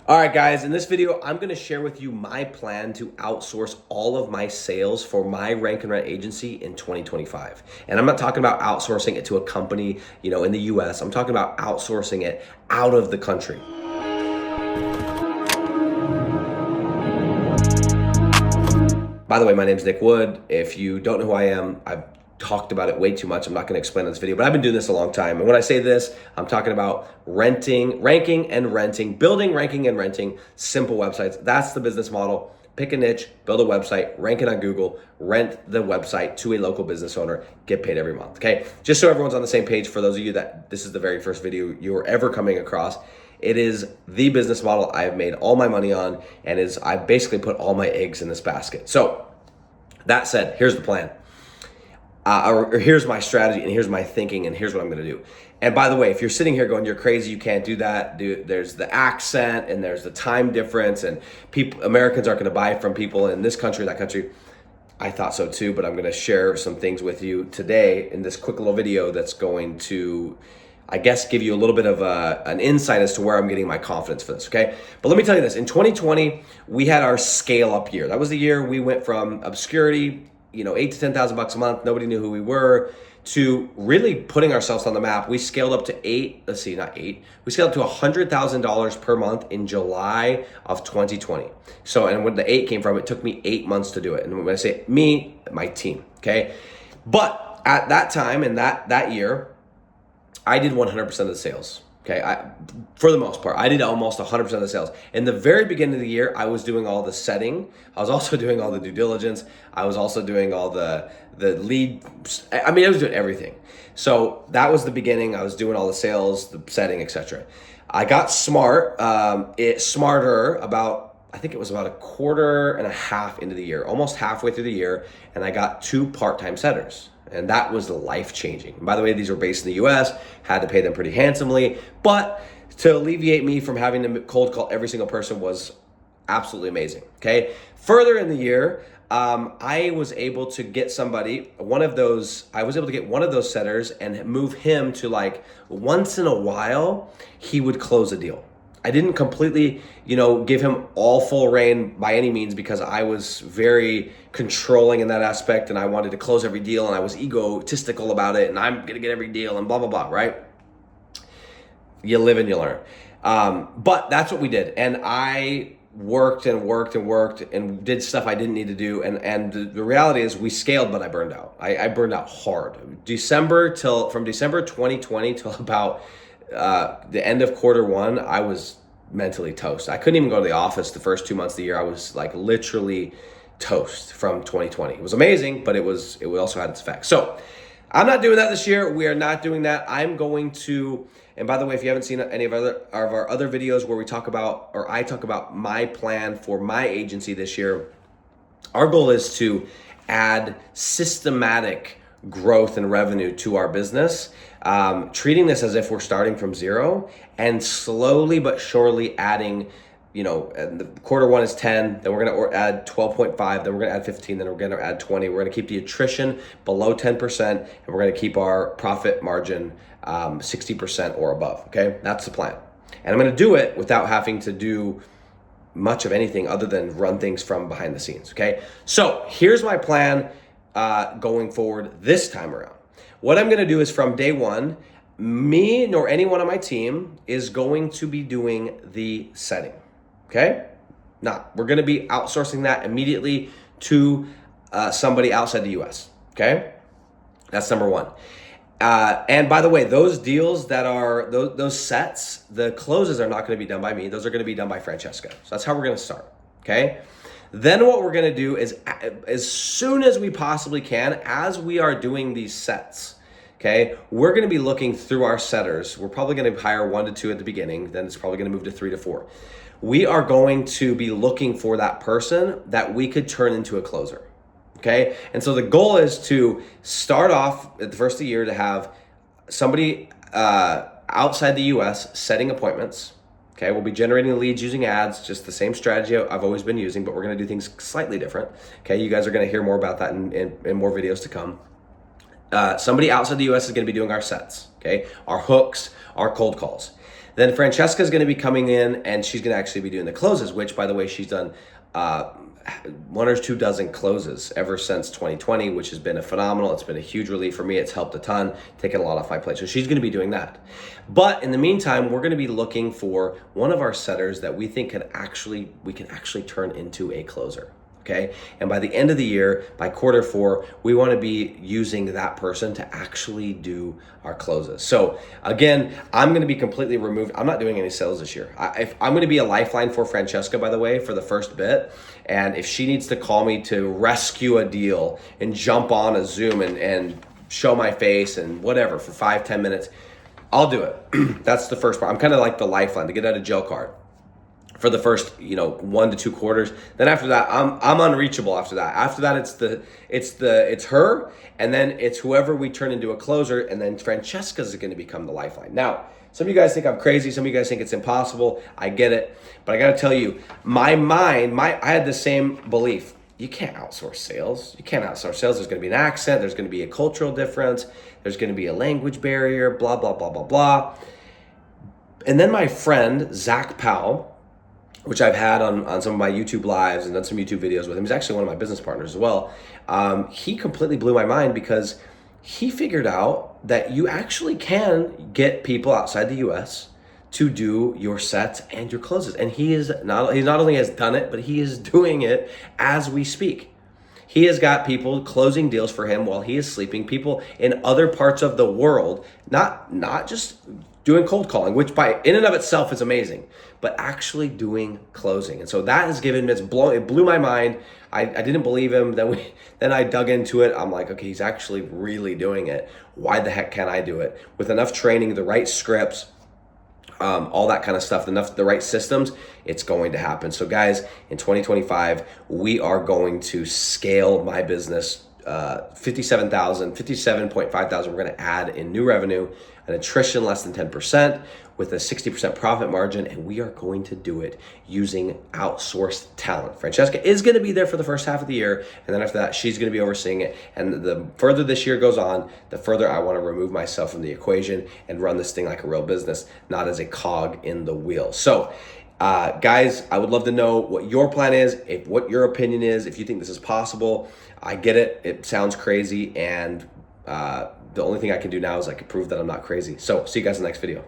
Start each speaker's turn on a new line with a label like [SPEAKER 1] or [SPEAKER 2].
[SPEAKER 1] All right, guys, in this video, I'm gonna share with you my plan to outsource all of my sales for my rank and rent agency in 2025. And I'm not talking about outsourcing it to a company, in the US. I'm talking about outsourcing it out of the country. By the way, my name's Nick Wood. If you don't know who I am, I've talked about it way too much. I'm not going to explain in this video, but I've been doing this a long time. And when I say this, I'm talking about ranking and renting, building, ranking and renting simple websites. That's the business model. Pick a niche, build a website, rank it on Google, rent the website to a local business owner, get paid every month. Okay. Just so everyone's on the same page, for those of you that this is the very first video you're ever coming across, it is the business model I've made all my money on, and I basically put all my eggs in this basket. So that said, here's the plan. Or here's my strategy, and here's my thinking, and here's what I'm going to do. And by the way, if you're sitting here going, you're crazy, you can't do that, dude, there's the accent and there's the time difference, and Americans aren't going to buy from people in this country, that country. I thought so too, but I'm going to share some things with you today in this quick little video that's going to, I guess, give you a little bit of an insight as to where I'm getting my confidence for this, okay? But let me tell you this. In 2020, we had our scale up year. That was the year we went from obscurity, $8,000 to $10,000 a month. Nobody knew who we were, to really putting ourselves on the map. We scaled up to we scaled up to $100,000 per month in July of 2020. So, and when the 8 came from, it took me 8 months to do it. And when I say me, my team, okay? But at that time, and that year, I did 100% of the sales. Okay, for the most part, I did almost 100% of the sales. In the very beginning of the year, I was doing all the setting. I was also doing all the due diligence. I was also doing all the lead. I was doing everything. So that was the beginning. I was doing all the sales, the setting, etc. I got smarter about, I think it was about a quarter and a half into the year, almost halfway through the year, and I got 2 part-time setters. And that was life-changing. By the way, these were based in the US, had to pay them pretty handsomely, but to alleviate me from having to cold call every single person was absolutely amazing, okay? Further in the year, I was able to get one of those setters and move him to, like, once in a while, he would close a deal. I didn't completely, give him all full reign by any means, because I was very controlling in that aspect, and I wanted to close every deal, and I was egotistical about it, and I'm going to get every deal and blah, blah, blah, right? You live and you learn. But that's what we did. And I worked and did stuff I didn't need to do. And the reality is we scaled, but I burned out. I burned out hard. From December 2020 till about the end of quarter 1, I was mentally toast. I couldn't even go to the office the first 2 months of the year. I was like literally toast from 2020. It was amazing, but it also had its effects. So I'm not doing that this year. We are not doing that. I'm going to, and by the way, if you haven't seen any of our other videos where I talk about my plan for my agency this year, our goal is to add systematic growth and revenue to our business, treating this as if we're starting from zero, and slowly but surely adding, and the quarter 1 is 10, then we're going to add 12.5, then we're going to add 15, then we're going to add 20. We're going to keep the attrition below 10%, and we're going to keep our profit margin 60% or above. Okay, that's the plan. And I'm going to do it without having to do much of anything other than run things from behind the scenes. Okay, so here's my plan going forward this time around. What I'm going to do is, from day 1, me nor anyone on my team is going to be doing the setting. Okay? Now, we're going to be outsourcing that immediately to somebody outside the US. Okay? That's number 1. And by the way, those deals that are, those sets, the closes are not going to be done by me. Those are going to be done by Francesca. So that's how we're going to start. Okay? Then what we're going to do is, as soon as we possibly can, as we are doing these sets, okay, we're going to be looking through our setters. We're probably going to hire 1 to 2 at the beginning. Then it's probably going to move to 3 to 4. We are going to be looking for that person that we could turn into a closer, okay? And so the goal is to start off at the first of the year to have somebody outside the US setting appointments. Okay, we'll be generating leads using ads, just the same strategy I've always been using, but we're going to do things slightly different. Okay, you guys are going to hear more about that in more videos to come. Somebody outside the US is going to be doing our sets, okay, our hooks, our cold calls. Then Francesca's going to be coming in, and she's going to actually be doing the closes, which, by the way, she's done 1 or 2 dozen closes ever since 2020, which has been a phenomenal. It's been a huge relief for me. It's helped a ton, taken a lot off my plate. So she's going to be doing that. But in the meantime, we're going to be looking for one of our setters that we think we can actually turn into a closer. Okay. And by the end of the year, by quarter 4, we want to be using that person to actually do our closes. So again, I'm going to be completely removed. I'm not doing any sales this year. I'm going to be a lifeline for Francesca, by the way, for the first bit. And if she needs to call me to rescue a deal and jump on a Zoom and show my face and whatever for 5-10 minutes, I'll do it. That's the first part. I'm kind of like the lifeline, to get out of jail card for the first 1 to 2 quarters. Then after that, I'm unreachable. After that, it's her, and then it's whoever we turn into a closer, and then Francesca's going to become the lifeline. Now, some of you guys think I'm crazy. Some of you guys think it's impossible. I get it, but I got to tell you, I had the same belief. You can't outsource sales. You can't outsource sales. There's going to be an accent. There's going to be a cultural difference. There's going to be a language barrier. Blah blah blah blah blah. And then my friend Zach Powell, which I've had on some of my YouTube lives and done some YouTube videos with him. He's actually one of my business partners as well. He completely blew my mind because he figured out that you actually can get people outside the US to do your sets and your closes. And he not only has done it, but he is doing it as we speak. He has got people closing deals for him while he is sleeping, people in other parts of the world, not just doing cold calling, which in and of itself is amazing, but actually doing closing. And so that has it blew my mind. I didn't believe him. Then I dug into it. I'm like, okay, he's actually really doing it. Why the heck can't I do it? With enough training, the right scripts, all that kind of stuff, the right systems, it's going to happen. So guys, in 2025, we are going to scale my business 57.5 thousand. We're going to add in new revenue, an attrition less than 10% with a 60% profit margin, and we are going to do it using outsourced talent. Francesca is going to be there for the first half of the year, and then after that, she's going to be overseeing it. And the further this year goes on, the further I want to remove myself from the equation and run this thing like a real business, not as a cog in the wheel. So guys, I would love to know what your plan is, what your opinion is, if you think this is possible. I get it. It sounds crazy, and the only thing I can do now is I can prove that I'm not crazy. So see you guys in the next video.